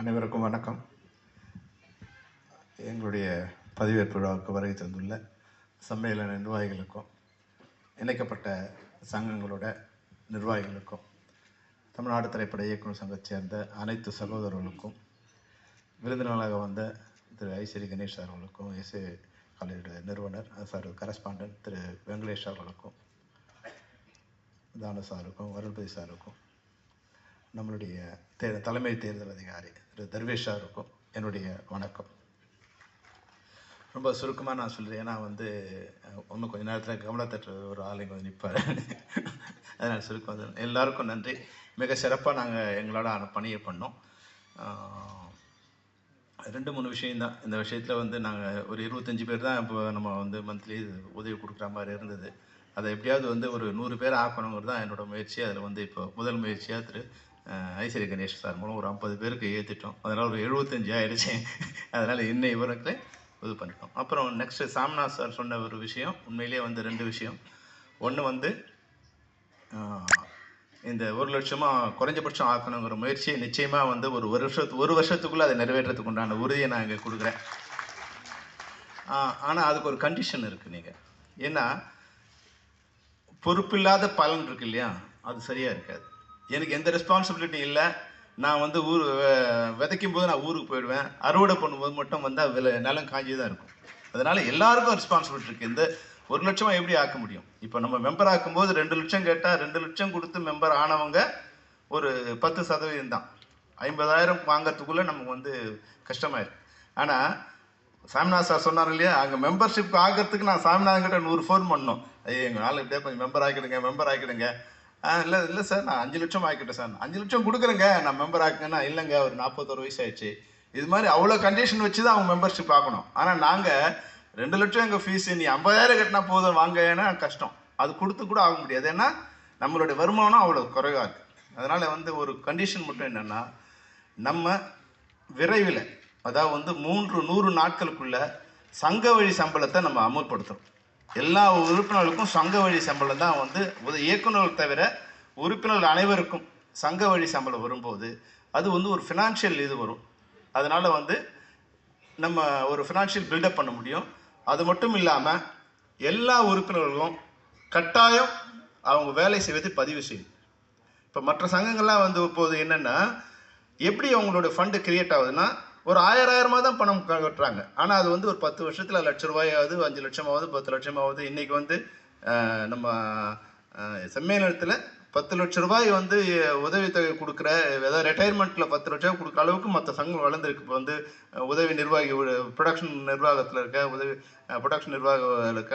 அனைவருக்கும் வணக்கம். எங்களுடைய பதவியேற்பு விழாவுக்கு வருகை தந்துள்ள சம்மேளன நிர்வாகிகளுக்கும் இணைக்கப்பட்ட சங்கங்களோட நிர்வாகிகளுக்கும் தமிழ்நாடு திரைப்பட இயக்குநர் சங்கத்தை சேர்ந்த அனைத்து சகோதரர்களுக்கும் விருந்தினர்களாக வந்த திரு ஐஸ்வரி கணேஷ் சார் அவர்களுக்கும் எஸ்ஏ காலேஜோட நிறுவனர் சார் கரஸ்பாண்டன்ட் திரு வெங்கடேஷ் அவர்களுக்கும் தானு சாருக்கும் வருண்பதி சாருக்கும் நம்மளுடைய தலைமை தேர்தல் அதிகாரி திரு தர்வேஷ் சாருக்கும் என்னுடைய வணக்கம். ரொம்ப சுருக்கமாக நான் சொல்கிறேன், ஏன்னா இன்னும் கொஞ்சம் நேரத்தில் கவனத்தற்ற ஒரு ஆள் இங்கே நிற்பார். அதனால் சுருக்கம் எல்லாருக்கும் நன்றி. மிக சிறப்பாக நாங்கள் எங்களோட பணியை பண்ணோம். 2-3 விஷயந்தான். இந்த விஷயத்தில் நாங்கள் ஒரு 25 பேர் தான் இப்போ நம்ம மந்த்லி உதவி கொடுக்குற மாதிரி இருந்தது. அதை எப்படியாவது ஒரு 100 பேர் ஆக்கணுங்கிறது தான் என்னோடய முயற்சி. அதில் இப்போ முதல் முயற்சியாக திரு ஐஸ்வரி கணேஷ் சார் மூலம் ஒரு 50 பேருக்கு ஏற்றிட்டோம். அதனால் ஒரு 75 ஆகிடுச்சு. அதனால் இன்னும் இவருக்கு இது பண்ணிட்டோம். அப்புறம் நெக்ஸ்ட்டு சாம்நாத் சார் சொன்ன ஒரு விஷயம், உண்மையிலேயே 2 விஷயம். ஒன்று இந்த 1 லட்சமாக குறைஞ்சபட்சம் ஆக்கணுங்கிற முயற்சியை நிச்சயமாக ஒரு வருஷத்துக்குள்ளே அதை நிறைவேற்றத்துக்கு உண்டான உறுதியை நான் இங்கே கொடுக்குறேன். ஆனால் அதுக்கு ஒரு கண்டிஷன் இருக்குது. நீங்கள் ஏன்னா பொறுப்பில்லாத பலன் இருக்கு இல்லையா, அது சரியாக இருக்காது. எனக்கு எந்த ரெஸ்பான்சிபிலிட்டி இல்லை. நான் ஊர் விதைக்கும் போது நான் ஊருக்கு போயிடுவேன். அறுவடை பண்ணும்போது மட்டும் நிலம் காஞ்சி தான் இருக்கும். அதனால் எல்லாருக்கும் ரெஸ்பான்சிபிலிட்டி இருக்குது. இந்த 1 லட்சமாக எப்படி ஆக்க முடியும்? இப்போ நம்ம மெம்பர் ஆக்கும்போது 2 லட்சம் கேட்டால் 2 லட்சம் கொடுத்து மெம்பர் ஆனவங்க ஒரு 10% தான். 50,000 வாங்கிறதுக்குள்ளே நமக்கு கஷ்டமாயிருக்கு. ஆனால் சாமிநாத் சார் சொன்னார் இல்லையா, அங்கே மெம்பர்ஷிப் ஆகிறதுக்கு நான் சாமிநாதன்கிட்ட 100 ஃபோன் பண்ணோம். ஐயோ எங்கள் நாள் இப்படியே கொஞ்சம் மெம்பர் ஆக்கிடுங்க. இல்லை சார், நான் 5 லட்சம் ஆக்கிட்டேன் சார். 5 லட்சம் கொடுக்குறேங்க, நான் மெம்பர் ஆக்குங்கன்னா இல்லைங்க, ஒரு 41 வயசு ஆயிடுச்சு. இது மாதிரி அவ்வளோ கண்டிஷன் வச்சு தான் அவங்க மெம்பர்ஷிப் ஆக்கணும். ஆனால் நாங்கள் 2 லட்சம் எங்கள் ஃபீஸு, நீ 50,000 கட்டினா போதும் வாங்கன்னா கஷ்டம். அது கொடுத்து கூட ஆக முடியாது. ஏன்னா நம்மளுடைய வருமானம் அவ்வளோ குறைவாக இருக்குது. அதனால் ஒரு கண்டிஷன் மட்டும் என்னென்னா, நம்ம விரைவில் அதாவது 100 நாட்களுக்குள்ளே சங்க வழி சம்பளத்தை நம்ம அமல்படுத்துகிறோம். எல்லா உறுப்பினர்களுக்கும் சங்க வழி சம்பளம் தான் இயக்குநர்கள் தவிர உறுப்பினர்கள் அனைவருக்கும் சங்க வழி சம்பளம் வரும்போது அது ஒரு ஃபினான்ஷியல் இது வரும். அதனால் நம்ம ஒரு ஃபினான்ஷியல் பில்டப் பண்ண முடியும். அது மட்டும் இல்லாமல் எல்லா உறுப்பினர்களும் கட்டாயம் அவங்க வேலை செய்வதை பதிவு செய்யும். இப்போ மற்ற சங்கங்கள்லாம் இப்போது என்னென்னா, எப்படி அவங்களோட ஃபண்டு கிரியேட் ஆகுதுன்னா, ஒரு 1000 தான் பணம் கட்டுறாங்க. ஆனால் அது ஒரு 10 வருஷத்தில் 1 லட்ச ரூபாயாவது, 5 லட்சமாவது, 10 லட்சமாவது. இன்றைக்கி நம்ம சம்மேளனத்தில் 10 லட்ச ரூபாய் உதவித்தொகை கொடுக்குற, ஏதாவது ரிட்டையர்மெண்ட்டில் 10 லட்சம் கொடுக்குற அளவுக்கு மற்ற சங்கம் வளர்ந்துருக்கு. இப்போ உதவி நிர்வாகி, ப்ரொடக்ஷன் நிர்வாகத்தில் இருக்க ப்ரொடக்ஷன் நிர்வாகம் இருக்க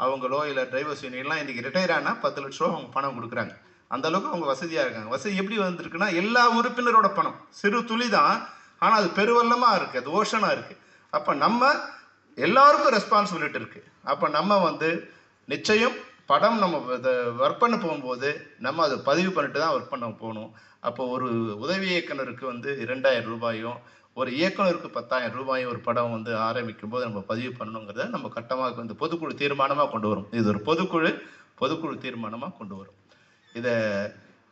அவங்களோ இல்லை டிரைவர்ஸ் யூனியன்லாம் இன்றைக்கி ரிட்டையர் ஆனால் 10 லட்ச ரூபா அவங்க பணம் கொடுக்குறாங்க. அந்தளவுக்கு அவங்க வசதியாக இருக்காங்க. வசதி எப்படி வந்திருக்குன்னா, எல்லா உறுப்பினரோட பணம் சிறு துளி தான், ஆனால் அது பெருவெள்ளமாக இருக்குது, அது ஓஷனாக இருக்குது. அப்போ நம்ம எல்லாருக்கும் ரெஸ்பான்சிபிலிட்டி இருக்குது. அப்போ நம்ம நிச்சயம் படம் நம்ம ஒர்க் பண்ண போகும்போது நம்ம அதை பதிவு பண்ணிட்டு தான் ஒர்க் பண்ண போகணும். அப்போ ஒரு உதவி இயக்குனருக்கு 2,000 ரூபாயும், ஒரு இயக்குனருக்கு 10,000 ரூபாயும் ஒரு படம் ஆரம்பிக்கும் போது நம்ம பதிவு பண்ணணுங்கிறத நம்ம கட்டமாக பொதுக்குழு தீர்மானமாக கொண்டு வரும். இது ஒரு பொதுக்குழு தீர்மானமாக கொண்டு வரும். இதை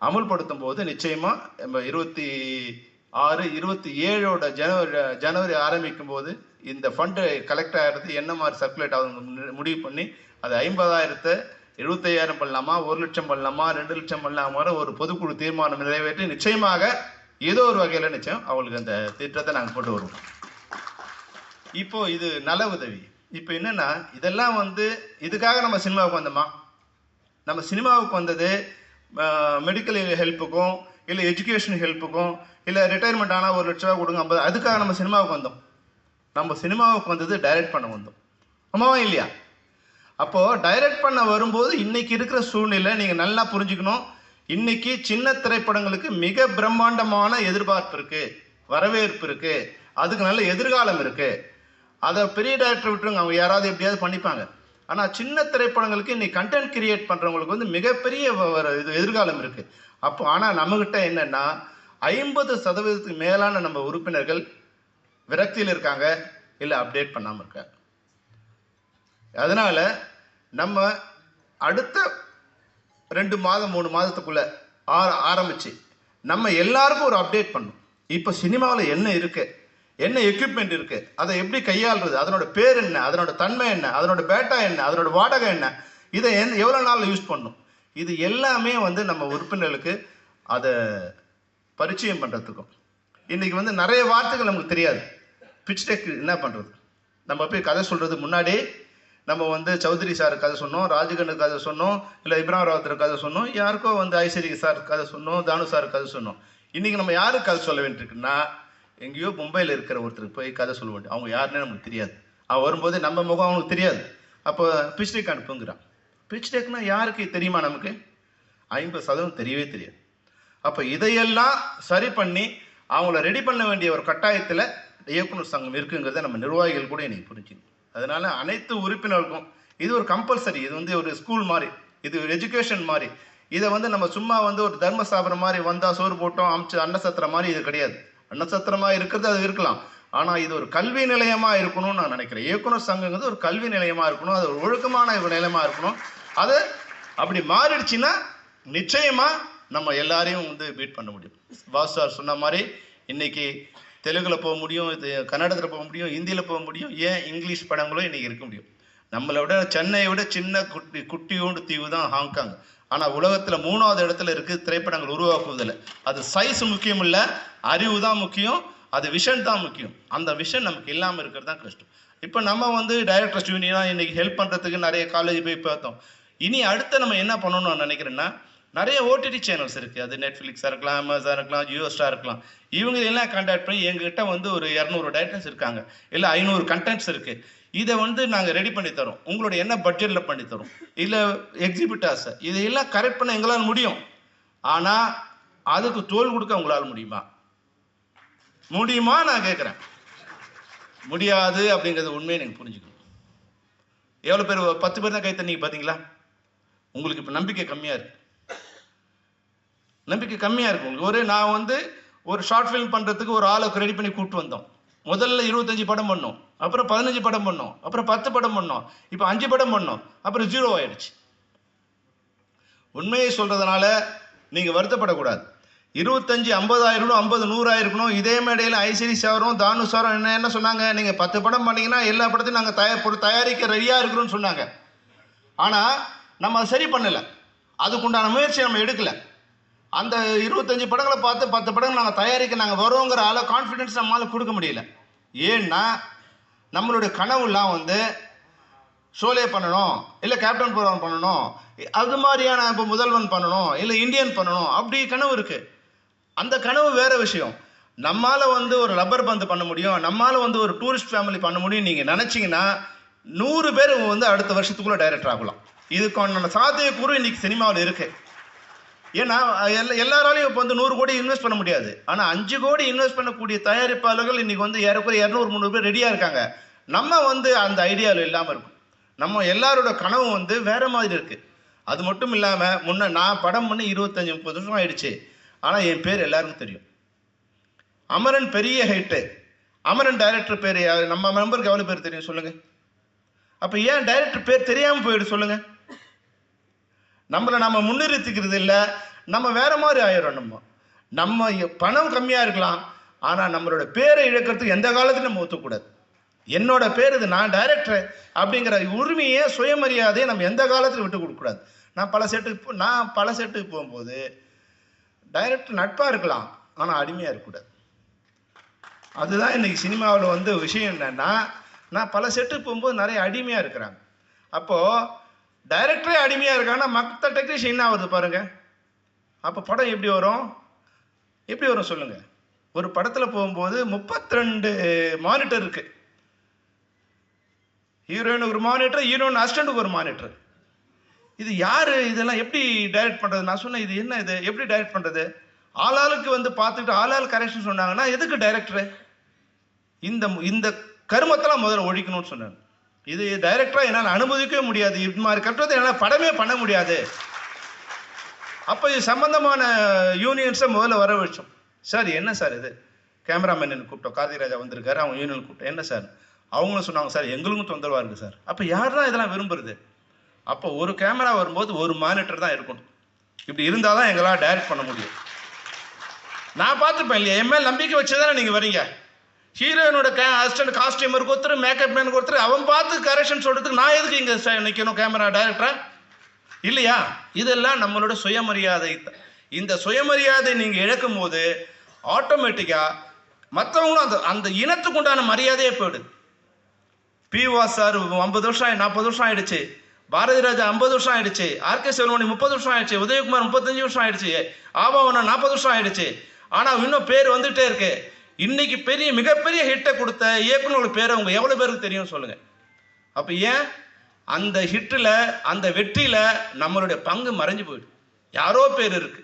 அமுல்படுத்தும் போது நிச்சயமாக நம்ம 26, 27 ஜனவரி ஆரம்பிக்கும் போது இந்த ஃபண்டு கலெக்ட் ஆகிறது என்ன மாதிரி சர்க்குலேட் ஆகுது முடிவு பண்ணி அது 50,000 75,000 பண்ணலாமா, 1 லட்சம் பண்ணலாமா, 2 லட்சம் பண்ணலாமா ஒரு பொதுக்குழு தீர்மானம் நிறைவேற்றி நிச்சயமாக ஏதோ ஒரு வகையில் நிச்சயம் அவங்களுக்கு அந்த திட்டத்தை நாங்கள் கொண்டு வருவோம். இப்போ இது நல உதவி. இப்போ என்னென்னா, இதெல்லாம் இதுக்காக நம்ம சினிமாவுக்கு வந்தோமா? நம்ம சினிமாவுக்கு வந்தது மெடிக்கல் ஹெல்ப்புக்கும், இல்லை எஜுகேஷன் ஹெல்ப்புக்கும், இல்லை ரிட்டையர்மெண்ட் ஆனால் 1 லட்ச ரூபா கொடுங்க 50. அதுக்காக நம்ம சினிமாவுக்கு வந்தோம். நம்ம சினிமாவுக்கு வந்தது டைரக்ட் பண்ண வந்தோம். ஆமாவா இல்லையா? அப்போது டைரக்ட் பண்ண வரும்போது இன்றைக்கி இருக்கிற சூழ்நிலை நீங்கள் நல்லா புரிஞ்சுக்கணும். இன்றைக்கி சின்ன திரைப்படங்களுக்கு மிக பிரம்மாண்டமான எதிர்பார்ப்பு இருக்குது, வரவேற்பு இருக்குது, அதுக்கு நல்ல எதிர்காலம் இருக்குது. அதை பெரிய டைரக்டர் விட்டுருங்க, அவங்க யாராவது எப்படியாவது பண்ணிப்பாங்க. ஆனால் சின்ன திரைப்படங்களுக்கு இன்னைக்கு கண்டென்ட் கிரியேட் பண்ணுறவங்களுக்கு மிகப்பெரிய இது எதிர்காலம் இருக்குது. அப்போ ஆனால் நம்மகிட்ட என்னென்னா 50% மேலான நம்ம உறுப்பினர்கள் விரக்தியில் இருக்காங்க, இல்லை அப்டேட் பண்ணாமல் இருக்காங்க. அதனால் நம்ம அடுத்த 2 மாதம் 3 மாதத்துக்குள்ளே ஆரம்பித்து நம்ம எல்லாருக்கும் ஒரு அப்டேட் பண்ணணும். இப்போ சினிமாவில் என்ன இருக்கு, என்ன எக்யூப்மெண்ட் இருக்கு, அதை எப்படி கையாளுறது, அதனோட பேர் என்ன, அதனோட தன்மை என்ன, அதனோட பேட்டா என்ன, அதனோட வாடகை என்ன, இதை எவ்வளோ நாள் யூஸ் பண்ணும், இது எல்லாமே வந்து நம்ம உறுப்பினர்களுக்கு அதை பரிச்சயம் பண்ணுறதுக்கும். இன்றைக்கி வந்து நிறைய வார்த்தைகள் நமக்கு தெரியாது. பிச் டெக் என்ன பண்ணுறது, நம்ம போய் கதை சொல்கிறது முன்னாடி நம்ம வந்து சௌத்ரி சார் கதை சொன்னோம், ராஜகண்ணு கதை சொன்னோம், இல்லை இப்ராஹிம் ராவத்தர் கதை சொன்னோம், யாருக்கோ வந்து ஐஸ்வரி சார் கதை சொன்னோம், தானு சார் கதை சொன்னோம். இன்றைக்கி நம்ம யாருக்கு கதை சொல்ல வேண்டியிருக்குன்னா, எங்கேயோ மும்பையில் இருக்கிற ஒருத்தருக்கு போய் கதை சொல்ல வேண்டிய, அவங்க யாருன்னே நமக்கு தெரியாது. அவன் வரும்போது நம்ம முகம் அவனுக்கு தெரியாது. அப்போ பிச் டெக் அனுப்புங்கிறான். பிச் டெக்னா யாருக்கு தெரியுமா? நமக்கு 50% தெரியவே தெரியாது. அப்போ இதையெல்லாம் சரி பண்ணி அவங்கள ரெடி பண்ண வேண்டிய ஒரு கட்டாயத்தில் இயக்குனர் சங்கம் இருக்குங்கிறத நம்ம நிர்வாகிகள் கூட எனக்கு புரிஞ்சுக்கணும். அதனால அனைத்து உறுப்பினர்களுக்கும் இது ஒரு கம்பல்சரி, இது வந்து ஒரு ஸ்கூல் மாதிரி, இது ஒரு எஜுகேஷன் மாதிரி. இதை வந்து நம்ம சும்மா வந்து ஒரு தர்ம ஸ்தாபனம் மாதிரி வந்தால் சோறு போட்டோம் அமிச்சு அன்னசத்திரம் மாதிரி இது கிடையாது. அன்னசத்திரமாக இருக்கிறது அது இருக்கலாம், ஆனால் இது ஒரு கல்வி நிலையமாக இருக்கணும்னு நான் நினைக்கிறேன். இயக்குனர் சங்கங்கிறது ஒரு கல்வி நிலையமாக இருக்கணும், அது ஒரு ஒழுக்கமான நிலையமாக இருக்கணும். அது அப்படி மாறிடுச்சுன்னா நிச்சயமாக நம்ம எல்லாரையும் வந்து பீட் பண்ண முடியும். பாஸ் சார் சொன்ன மாதிரி இன்னைக்கு தெலுங்குல போக முடியும், இது கன்னடத்தில் போக முடியும், ஹிந்தியில் போக முடியும், ஏன் இங்கிலீஷ் படங்களும் இன்றைக்கி இருக்க முடியும். நம்மளை விட சென்னையை விட சின்ன குட்டியோண்டு தீவு தான் ஹாங்காங். ஆனால் உலகத்தில் 3வது இடத்துல இருக்குது திரைப்படங்கள் உருவாக்குவதில். அது சைஸ் முக்கியம் இல்லை, அறிவு தான் முக்கியம், அது விஷன் தான் முக்கியம். அந்த விஷன் நமக்கு இல்லாமல் இருக்கிறது தான் கஷ்டம். இப்போ நம்ம வந்து டைரக்டர்ஸ் யூனியனாக இன்றைக்கி ஹெல்ப் பண்ணுறதுக்கு நிறைய காலேஜ் போய் பார்த்தோம். இனி அடுத்து நம்ம என்ன பண்ணணும்னு நான் நினைக்கிறேன்னா, நிறைய ஓடிடி சேனல்ஸ் இருக்குது, அது நெட்ஃப்ளிக்ஸாக இருக்கலாம், அமேசான் இருக்கலாம், ஜியோ ஸ்டார் இருக்கலாம். இவங்க எல்லாம் கான்டாக்ட் பண்ணி எங்ககிட்ட வந்து ஒரு 200 டைரக்டர்ஸ் இருக்காங்க, இல்லை 500 கண்டென்ட்ஸ் இருக்குது, இதை வந்து நாங்கள் ரெடி பண்ணி தரோம், உங்களோட என்ன பட்ஜெட்டில் பண்ணி தரோம், இல்லை எக்ஸிபிட்டாஸ், இதையெல்லாம் கரெக்ட் பண்ண எங்களால் முடியும். ஆனால் அதுக்கு தோல் கொடுக்க உங்களால் முடியுமா? முடியுமா நான் கேட்குறேன். முடியாது அப்படிங்கிறது உண்மையை நீங்கள் புரிஞ்சுக்கணும். எவ்வளோ பேர் 10 பேர் தான் கை தண்ணீங்க பார்த்தீங்களா? உங்களுக்கு இப்போ நம்பிக்கை கம்மியாக இருக்குது, நம்பிக்கை கம்மியாக இருக்கும் உங்களுக்கு. நான் வந்து ஒரு ஷார்ட் ஃபிலிம் பண்ணுறதுக்கு ஒரு ஆளை ரெடி பண்ணி கூப்பிட்டு வந்தோம். முதல்ல 25 படம் பண்ணோம், அப்புறம் 15 படம் பண்ணோம், அப்புறம் 10 படம் பண்ணோம், இப்போ 5 படம் பண்ணோம், அப்புறம் 0 ஆயிடுச்சு. உண்மையை சொல்கிறதுனால நீங்கள் வருத்தப்படக்கூடாது. 25 50 ஆயிருக்கணும், 50 100 ஆயிருக்கணும். இதே மேடையில் ஐஸ்வரி சாரும் தானு சாரும் என்ன சொன்னாங்க, நீங்கள் 10 படம் பண்ணீங்கன்னா எல்லா படத்தையும் நாங்கள் தயாரிக்க ரெடியாக இருக்கிறோன்னு சொன்னாங்க. ஆனால் நம்ம அதை சரி பண்ணலை, அதுக்குண்டான முயற்சி நம்ம எடுக்கலை. அந்த 25 படங்களை பார்த்து 10 படங்கள் நாங்கள் தயாரிக்க நாங்கள் வரோங்கிற அளவு கான்ஃபிடென்ஸ் நம்மளால் கொடுக்க முடியல. ஏன்னா நம்மளுடைய கனவுலாம் வந்து ஷோலே பண்ணணும், இல்லை கேப்டன் ப்ரோக்ராம் பண்ணணும், அது மாதிரியான இப்போ முதல்வன் பண்ணணும், இல்லை இந்தியன் பண்ணணும், அப்படி கனவு இருக்குது. அந்த கனவு வேறு விஷயம். நம்மால் வந்து ஒரு ரப்பர் பந்து பண்ண முடியும், நம்மால் வந்து ஒரு டூரிஸ்ட் ஃபேமிலி பண்ண முடியும் நீங்கள் நினச்சிங்கன்னா 100 பேர் வந்து அடுத்த வருஷத்துக்குள்ளே டைரக்டர் ஆகலாம். இதுக்கான சாத்தியக்கூறு இன்றைக்கி சினிமாவில் இருக்குது. ஏன்னா எல்லாராலையும் இப்போ வந்து 100 கோடி இன்வெஸ்ட் பண்ண முடியாது. ஆனால் 5 கோடி இன்வெஸ்ட் பண்ணக்கூடிய தயாரிப்பாளர்கள் இன்றைக்கி வந்து ஏறக்குறைய 200-300 பேர் ரெடியாக இருக்காங்க. நம்ம வந்து அந்த ஐடியாவில் இல்லாமல் இருக்கும். நம்ம எல்லாரோட கனவு வந்து வேறு மாதிரி இருக்குது. அது மட்டும் இல்லாமல் நான் படம் பண்ணி 25-30 வருஷம் ஆயிடுச்சு, ஆனால் என் பேர் எல்லாருக்கும் தெரியும். அமரன் பெரிய ஹைட்டு, அமரன் டைரக்டர் பேர் நம்ம மெம்பருக்கு எவ்வளோ பேர் தெரியும் சொல்லுங்கள்? அப்போ ஏன் டைரக்டர் பேர் தெரியாமல் போயிடு சொல்லுங்கள்? நம்மளை நம்ம முன்னிறுத்திக்கிறது இல்லை, நம்ம வேற மாதிரி ஆயிடும். நம்ம பணம் கம்மியாக இருக்கலாம், ஆனால் நம்மளோட பேரை இழக்கிறதுக்கு எந்த காலத்துலையும் நம்ம ஒத்துக்கூடாது. என்னோட பேர் இது, நான் டைரக்டர் அப்படிங்கிற உரிமையை சுயமரியாதையை நம்ம எந்த காலத்திலும் விட்டு கொடுக்கக்கூடாது. நான் பல செட்டுக்கு போகும்போது டைரக்டர் நட்பாக இருக்கலாம், ஆனால் அடிமையாக இருக்கக்கூடாது. அதுதான் இன்னைக்கு சினிமாவில் வந்து விஷயம். என்னன்னா நான் பல செட்டுக்கு போகும்போது நிறைய அடிமையாக இருக்கிறாங்க. அப்போது டைரக்டரே அடிமையாக இருக்காங்கன்னா மற்ற டெக்னீஷியன் என்ன ஆகுது பாருங்க. அப்போ படம் எப்படி வரும் சொல்லுங்க? ஒரு படத்தில் போகும்போது 32 மானிட்டர் இருக்கு. ஹீரோயினுக்கு ஒரு மானிட்டர், ஹீரோயின் அசிஸ்டண்ட்டுக்கு ஒரு மானிட்டர். இது யாரு இதெல்லாம் எப்படி டைரக்ட் பண்ணுறது? நான் சொன்னேன், இது என்ன, இது எப்படி டைரக்ட் பண்ணுறது? ஆளாளுக்கு வந்து பார்த்துட்டு ஆளாள் கரெக்ஷன் சொன்னாங்கன்னா எதுக்கு டைரக்டரு? இந்த கருமத்தெல்லாம் முதல்ல ஒழிக்கணும்னு சொன்னாங்க. இது டைரக்டராக என்னால் அனுமதிக்கவே முடியாது, இது மாதிரி கட்டுறது என்னால் படமே பண்ண முடியாது. அப்போ இது சம்பந்தமான யூனியன்ஸை முதல்ல வர வச்சோம். சார் என்ன சார் இது? கேமராமேன் கூப்பிட்டோம், கார்த்திக் ராஜா வந்திருக்காரு, அவங்க யூனியன் கூப்பிட்டோம். என்ன சார்? அவங்களும் சொன்னாங்க, சார் எங்களுக்கும் தொந்தரவாக இருக்குது சார். அப்போ யார் தான் இதெல்லாம் விரும்புறது? அப்போ ஒரு கேமரா வரும்போது ஒரு மானிட்டர் தான் இருக்கணும். இப்படி இருந்தால் தான் எங்களால் டைரக்ட் பண்ண முடியும். நான் பார்த்துப்பேன் இல்லையா, என் மேல் நம்பிக்கை வச்சு தானே நீங்கள் வரீங்க. ஹீரோயினோட அசிஸ்டன்ட் காஸ்டியூமருக்கு ஒருத்தர், மேக்கப் மேனுக்கு ஒருத்தர், அவன் பார்த்து கரெக்ஷன் சொல்கிறதுக்கு நான் எதுக்கு இங்கே நிற்கணும் கேமரா டைரக்டரா இல்லையா? இதெல்லாம் நம்மளோட சுயமரியாதை. இந்த சுயமரியாதை நீங்கள் இழக்கும் போது ஆட்டோமேட்டிக்காக மற்றவங்களும் அந்த அந்த இனத்துக்கு உண்டான மரியாதையே போயிடுது. P.O. சார் 50 வருஷம் 40 வருஷம் ஆயிடுச்சு, பாரதி ராஜா 50 வருஷம் ஆயிடுச்சு, ஆர்கே செல்வமணி 30 வருஷம் ஆயிடுச்சு, உதயகுமார் 35 வருஷம் ஆயிடுச்சு, ஆபாவனம் 40 வருஷம் ஆயிடுச்சு. ஆனால் இன்னும் பேர் வந்துகிட்டே இருக்கு. இன்னைக்கு மிகப்பெரிய ஹிட்டை கொடுத்த இயக்குனரோட பேரை அவங்க எவ்வளோ பேருக்கு தெரியும் சொல்லுங்க. அப்போ ஏன் அந்த ஹிட்டில், அந்த வெற்றியில் நம்மளுடைய பங்கு மறைஞ்சு போயிடும். யாரோ பேர் இருக்கு,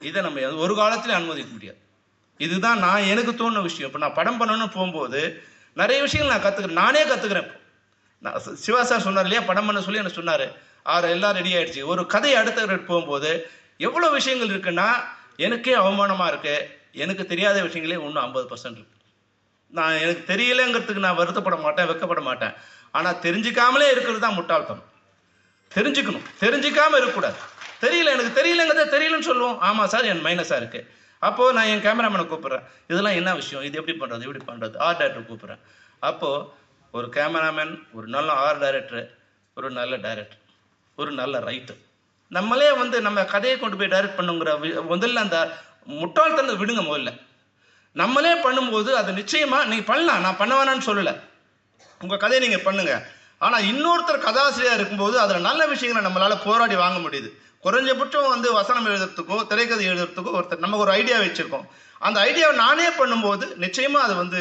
இதை நம்ம ஒரு காலத்திலே அனுமதிக்க முடியாது. இதுதான் நான் எனக்கு தோணுன விஷயம். இப்போ நான் படம் பண்ணணும்னு போகும்போது நிறைய விஷயங்கள் நான் கற்றுக்கிறேன், நானே கற்றுக்கிறேன். நான் சிவா சார் சொன்னார் இல்லையா, படம் பண்ண சொல்லி எனக்கு சொன்னார். எல்லாம் ரெடி ஆகிடுச்சு. ஒரு கதையை அடுத்த போகும்போது எவ்வளோ விஷயங்கள் இருக்குன்னா எனக்கே அவமானமாக இருக்குது. எனக்கு தெரியாத விஷயங்களே இன்னும் 50% இருக்கு. நான் எனக்கு தெரியலைங்கிறதுக்கு நான் வருத்தப்பட மாட்டேன், வெக்கப்பட மாட்டேன். ஆனால் தெரிஞ்சிக்காமலே இருக்கிறது தான் முட்டாள்தனம். தெரிஞ்சுக்கணும், தெரிஞ்சிக்காமல் இருக்கக்கூடாது. தெரியல, எனக்கு தெரியலங்கிறத தெரியலன்னு சொல்லுவோம். ஆமாம் சார், என் மைனஸாக இருக்குது. அப்போது நான் என் கேமராமேனை கூப்பிட்றேன், இதெல்லாம் என்ன விஷயம், இது எப்படி பண்ணுறது, ஆர்ட் டைரக்டர் கூப்பிட்றேன். அப்போது ஒரு கேமராமேன், ஒரு நல்ல ஆர்ட் டைரக்டர், ஒரு நல்ல டைரக்டர், ஒரு நல்ல ரைட்டர், நம்மளே நம்ம கதையை கொண்டு போய் டைரக்ட் பண்ணுங்கிற முதல்ல அந்த முட்டாள்தனத்தை விடுங்க. முதல்ல நம்மளே பண்ணும்போது அது நிச்சயமாக நீங்கள் பண்ணலாம், நான் பண்ண வேணான்னு சொல்லலை. உங்கள் கதையை நீங்கள் பண்ணுங்கள். ஆனால் இன்னொருத்தர் கதாசிரியராக இருக்கும்போது அதில் நல்ல விஷயங்களை நம்மளால் போராடி வாங்க முடியுது. குறைஞ்சபட்சம் வசனம் எழுதுறதுக்கோ திரைக்கதை எழுதுறதுக்கோ ஒருத்தர் நமக்கு ஒரு ஐடியா வச்சுருக்கோம். அந்த ஐடியாவை நானே பண்ணும்போது நிச்சயமாக அது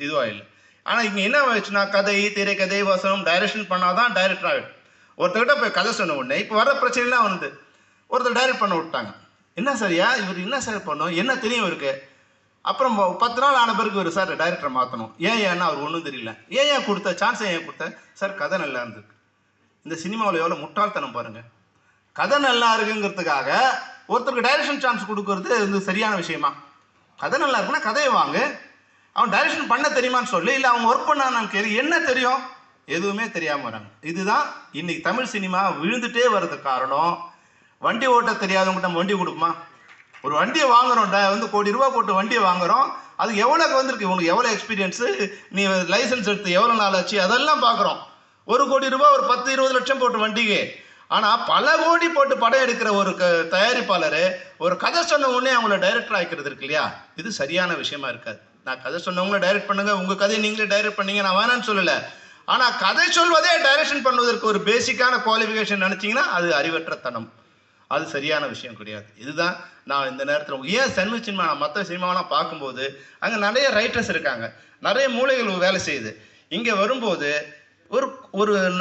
இதுவாக இல்லை. ஆனால் இங்கே என்ன ஆயிடுச்சுன்னா, கதை, திரைக்கதை, வசனம், டைரக்ஷன் பண்ணாதான் டைரக்டர் ஆகிடும். ஒருத்தர்கிட்ட போய் கதை சொன்ன உடனே இப்போ வர பிரச்சனைலாம் ஒருத்தர் டைரக்ட் பண்ண விட்டாங்க. என்ன சரியா, இவர் என்ன சார் பண்ணோம், என்ன தெரியும் இருக்கு. அப்புறம் 10 நாள் ஆன பிறகு ஒரு சார் டைரக்டரை மாற்றணும். ஏன்னா அவர் ஒன்றும் தெரியல. ஏன் கொடுத்த சான்ஸை கொடுத்த சார், கதை நல்லா இருந்திருக்கு. இந்த சினிமாவில் எவ்வளோ முட்டாள்தனம் பாருங்கள். கதை நல்லா இருக்குங்கிறதுக்காக ஒருத்தருக்கு டைரக்ஷன் சான்ஸ் கொடுக்கறது சரியான விஷயமா? கதை நல்லா இருக்குன்னா கதையை வாங்க, அவன் டைரக்ஷன் பண்ண தெரியுமான்னு சொல்லி, இல்லை அவங்க ஒர்க் பண்ணான்னு கேள்வி. என்ன தெரியும், எதுவுமே தெரியாமல் வராங்க. இதுதான் இன்னைக்கு தமிழ் சினிமா விழுந்துட்டே வர்றதுக்கு காரணம். வண்டி ஓட்ட தெரியாதவங்ககிட்ட நம்ம வண்டி கொடுப்போமா? ஒரு வண்டியை வாங்குறோம், கோடி ரூபா போட்டு வண்டியை வாங்குறோம். அது எவ்வளோக்கு வந்திருக்கு, உனக்கு எவ்வளோ எக்ஸ்பீரியன்ஸு, நீ லைசன்ஸ் எடுத்து எவ்வளோ நாள் ஆச்சு, அதெல்லாம் பார்க்குறோம். 1 கோடி ரூபா ஒரு 10-20 லட்சம் போட்டு வண்டிக்கு. ஆனால் பல கோடி போட்டு படம் எடுக்கிற ஒரு தயாரிப்பாளர் ஒரு கதை சொன்ன உடனே அவங்கள டைரக்டர் ஆக்கிக்கிறது இருக்கு இல்லையா, இது சரியான விஷயமா இருக்காது. நான் கதை சொன்னவங்கள டைரக்ட் பண்ணுங்க, உங்கள் கதையை நீங்களே டைரக்ட் பண்ணீங்க, நான் வேணான்னு சொல்லலை. ஆனால் கதை சொல்வதே டைரக்ஷன் பண்ணுவதற்கு ஒரு பேசிக்கான குவாலிஃபிகேஷன் நினச்சிங்கன்னா அது அறிவற்றத்தனம், அது சரியான விஷயம் கிடையாது. இதுதான் நான் இந்த நேரத்தில் ஏன் தமிழ் சினிமா மற்ற சினிமாவெலாம் பார்க்கும்போது அங்கே நிறைய ரைட்டர்ஸ் இருக்காங்க, நிறைய மூளைகள் வேலை செய்யுது. இங்கே வரும்போது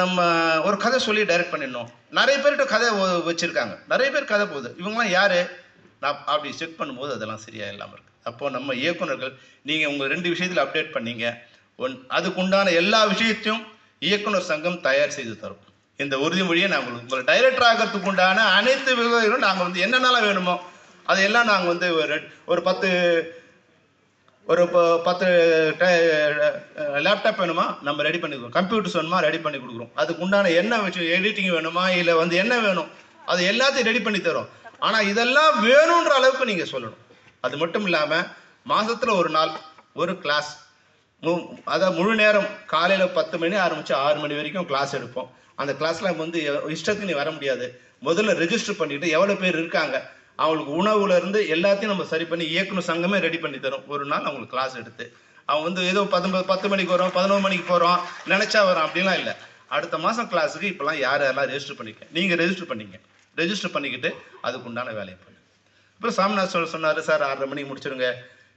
நம்ம ஒரு கதை சொல்லி டைரக்ட் பண்ணிடணும். நிறைய பேர்கிட்ட கதை வச்சுருக்காங்க, நிறைய பேர் கதை போகுது. இவங்களாம் யார், நான் அப்படி செக் பண்ணும்போது அதெல்லாம் சரியாக இல்லாமல் இருக்குது. அப்போது நம்ம இயக்குனர்கள், நீங்கள் உங்கள் 2 விஷயத்தில் அப்டேட் பண்ணீங்க. அதுக்குண்டான எல்லா விஷயத்தையும் இயக்குனர் சங்கம் தயார் செய்து தரும். இந்த உறுதிமொழியை நாங்கள் உங்களை டைரக்டர் ஆகிறதுக்கு உண்டான அனைத்து விவரங்களும் நாங்கள் என்னென்னலாம் வேணுமோ அதையெல்லாம் நாங்கள் ஒரு 10 லேப்டாப் வேணுமா நம்ம ரெடி பண்ணி கொடுக்குறோம், கம்ப்யூட்டர்ஸ் வேணுமா ரெடி பண்ணி கொடுக்குறோம். அதுக்கு உண்டான என்ன விஷயம், எடிட்டிங் வேணுமா, இல்லை என்ன வேணும், அது எல்லாத்தையும் ரெடி பண்ணி தரோம். ஆனால் இதெல்லாம் வேணுன்ற அளவுக்கு நீங்கள் சொல்லணும். அது மட்டும் இல்லாமல் மாதத்தில் ஒரு நாள் ஒரு கிளாஸ், அதாவது முழு நேரம் காலையில் 10 மணி ஆரம்பித்து 6 மணி வரைக்கும் கிளாஸ் எடுப்போம். அந்த கிளாஸில் இஷ்டத்துக்கு நீ வர முடியாது. முதல்ல ரெஜிஸ்டர் பண்ணிவிட்டு எவ்வளோ பேர் இருக்காங்க, அவங்களுக்கு உணவுலேருந்து எல்லாத்தையும் நம்ம சரி பண்ணி இயக்குனர் சங்கமே ரெடி பண்ணி தரும். ஒரு நாள் அவங்களுக்கு கிளாஸ் எடுத்து அவங்க ஏதோ 10 மணிக்கு வரோம், 11 மணிக்கு போகிறோம், நினச்சா வரோம் அப்படிலாம் இல்லை. அடுத்த மாதம் கிளாஸுக்கு இப்போலாம் யாரெல்லாம் ரெஜிஸ்டர் பண்ணிக்க, நீங்கள் ரெஜிஸ்டர் பண்ணிங்க, ரெஜிஸ்டர் பண்ணிக்கிட்டு அதுக்கு உண்டான வேலையை பண்ணு. இப்போ சாமிநாத் சொன்னார், சார் 6:30 மணிக்கு முடிச்சிருங்க.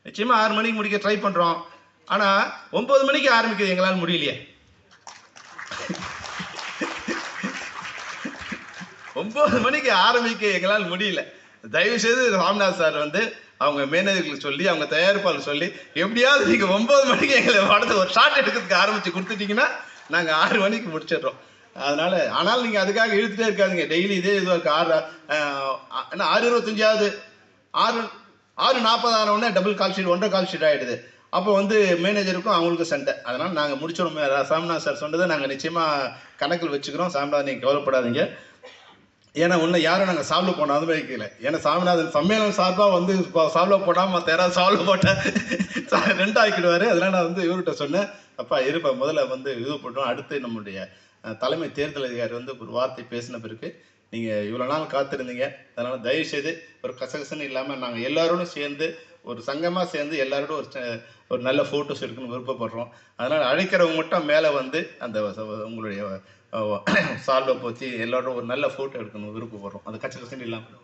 நிச்சயமாக 6 மணிக்கு முடிக்க ட்ரை பண்ணுறோம். ஆனால் 9 மணிக்கு ஆரம்பிக்கிறது எங்களால் முடியலையே. 9 மணிக்கு ஆரம்பிக்க எங்களால் முடியல. தயவுசெய்து ராம்நாத் சார் அவங்க மேனேஜர்களுக்கு சொல்லி, அவங்க தயாரிப்பாளர் சொல்லி, எப்படியாவது நீங்கள் 9 மணிக்கு எங்களை படத்தை ஒரு ஷார்ட் எடுக்கிறதுக்கு ஆரம்பித்து கொடுத்துட்டிங்கன்னா நாங்கள் 6 மணிக்கு முடிச்சிடுறோம். ஆனால் நீங்கள் அதுக்காக இழுத்துட்டே இருக்காதுங்க. டெய்லி இதே இது 6:25 6:40 ஆனவுடனே double call sheet, 1.5 call sheet ஆகிடுது. அப்போ மேனேஜருக்கும் அவங்களுக்கும் சண்டை. அதனால் நாங்கள் முடிச்சிடுறோம். சாமிநாத் சார் சொன்னதை நாங்கள் நிச்சயமாக கணக்கில் வச்சுக்கிறோம். சாமிநாத் நீங்கள் கவலைப்படாதீங்க. ஏன்னா இன்னும் யாரும் நாங்கள் சால்வ் பண்ணாத வைக்கல. ஏன்னா சாமிநாதன் சம்மேளனம் சார்பாக வந்து சால்வ் போடாமல் மற்ற யாராவது சால்வ் போட்டால் 2 ஆக்கிடுவார். அதனால் நான் வந்து இவர்கிட்ட சொன்னேன், அப்பா இருப்பா முதல்ல வந்து இது போட்டோம், அடுத்து நம்முடைய தலைமை தேர்தல் அதிகாரி வந்து ஒரு வார்த்தை பேசின பிறகு நீங்கள் இவ்வளோ நாள் காத்திருந்தீங்க, அதனால் தயவுசெய்து ஒரு கசகசன்னு இல்லாமல் நாங்கள் எல்லாரோடும் சேர்ந்து ஒரு சங்கமாக சேர்ந்து எல்லாரோடும் ஒரு நல்ல ஃபோட்டோஸ் எடுக்கணும்னு விருப்பப்படுறோம். அதனால் அழைக்கிறவங்க மட்டும் மேலே வந்து அந்த உங்களுடைய சால்வை போச்சு எல்லாரோடும் ஒரு நல்ல ஃபோட்டோ எடுக்கணும்னு விருப்பப்படுறோம். அது கசகசன்னு இல்லாமல்.